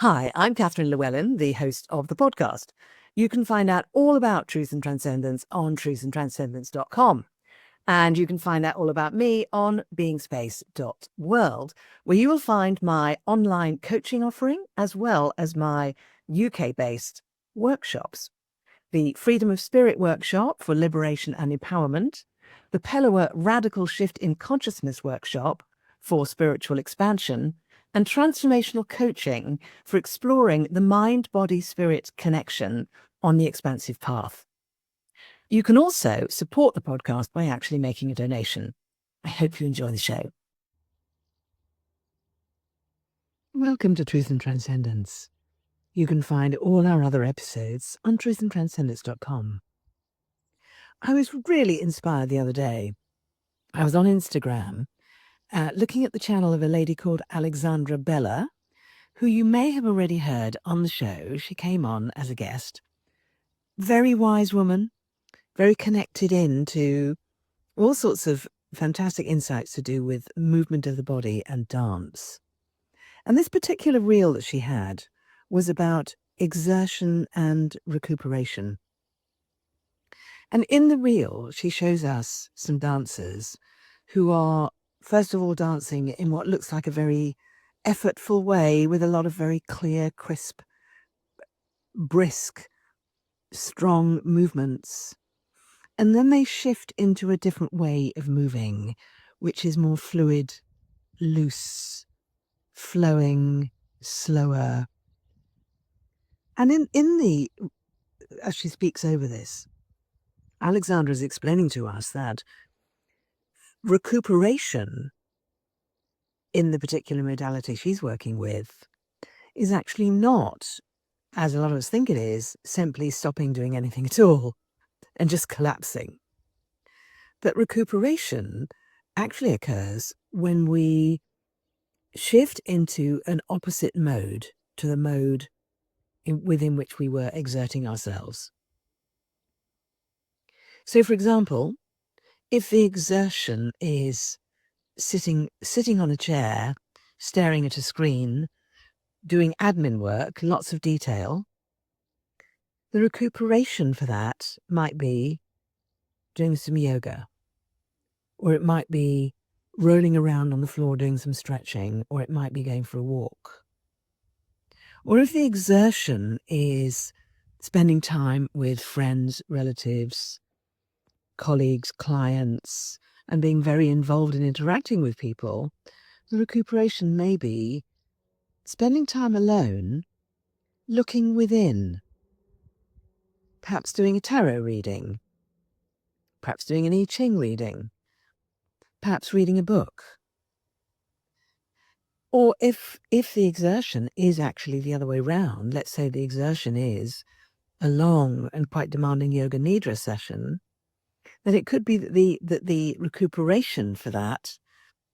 Hi, I'm Catherine Llewellyn, the host of the podcast. You can find out all about Truth and Transcendence on truthandtranscendence.com. And you can find out all about me on beingspace.world, where you will find my online coaching offering as well as my UK-based workshops. The Freedom of Spirit workshop for liberation and empowerment, the Pellower Radical Shift in Consciousness workshop for spiritual expansion, and transformational coaching for exploring the mind-body-spirit connection on the expansive path. You can also support the podcast by actually making a donation. I hope you enjoy the show. Welcome to Truth and Transcendence. You can find all our other episodes on truthandtranscendence.com. I was really inspired the other day. I was on Instagram looking at the channel of a lady called Alexandra Beller, who you may have already heard on the show. She came on as a guest. Very wise woman, very connected into all sorts of fantastic insights to do with movement of the body and dance. And this particular reel that she had was about exertion and recuperation. And in the reel, she shows us some dancers who are, first of all, dancing in what looks like a very effortful way with a lot of very clear, crisp, brisk, strong movements. And then they shift into a different way of moving, which is more fluid, loose, flowing, slower. And as she speaks over this, Alexandra is explaining to us that recuperation in the particular modality she's working with is actually not, as a lot of us think it is, simply stopping doing anything at all and just collapsing. But recuperation actually occurs when we shift into an opposite mode to the mode within which we were exerting ourselves. So, for example, if the exertion is sitting on a chair, staring at a screen, doing admin work, lots of detail, the recuperation for that might be doing some yoga, or it might be rolling around on the floor doing some stretching, or it might be going for a walk. Or if the exertion is spending time with friends, relatives, colleagues, clients, and being very involved in interacting with people, the recuperation may be spending time alone, looking within, perhaps doing a tarot reading, perhaps doing an I Ching reading, perhaps reading a book. Or if the exertion is actually the other way round, let's say the exertion is a long and quite demanding yoga nidra session, then it could be that the recuperation for that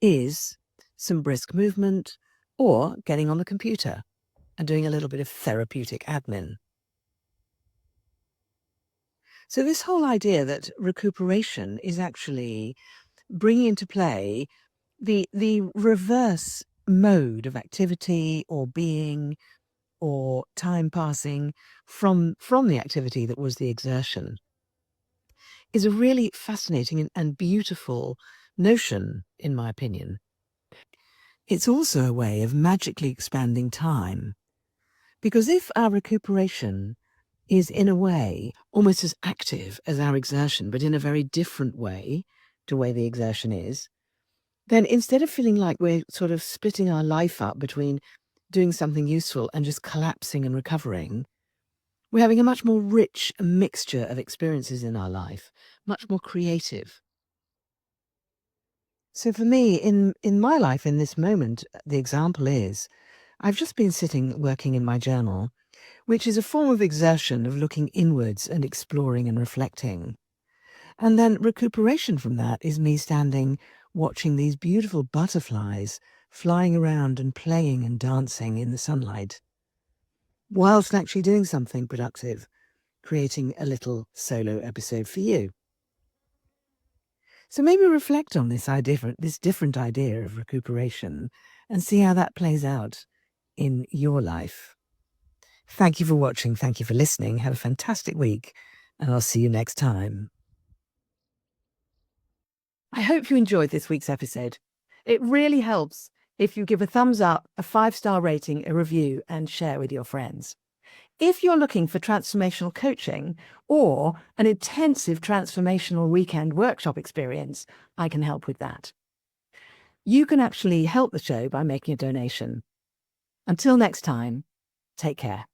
is some brisk movement or getting on the computer and doing a little bit of therapeutic admin. So this whole idea that recuperation is actually bringing into play the reverse mode of activity or being or time passing from the activity that was the exertion is a really fascinating and beautiful notion, in my opinion. It's also a way of magically expanding time, because if our recuperation is in a way almost as active as our exertion, but in a very different way to the way the exertion is, then instead of feeling like we're sort of splitting our life up between doing something useful and just collapsing and recovering, we're having a much more rich mixture of experiences in our life, much more creative. So for me, in my life, in this moment, the example is, I've just been sitting working in my journal, which is a form of exertion of looking inwards and exploring and reflecting. And then recuperation from that is me standing, watching these beautiful butterflies flying around and playing and dancing in the sunlight, whilst actually doing something productive, creating a little solo episode for you. So maybe reflect on this different idea of recuperation and see how that plays out in your life. Thank you for watching. Thank you for listening. Have a fantastic week, and I'll see you next time. I hope you enjoyed this week's episode. It really helps if you give a thumbs up, a 5-star rating, a review, and share with your friends. If you're looking for transformational coaching or an intensive transformational weekend workshop experience, I can help with that. You can actually help the show by making a donation. Until next time, take care.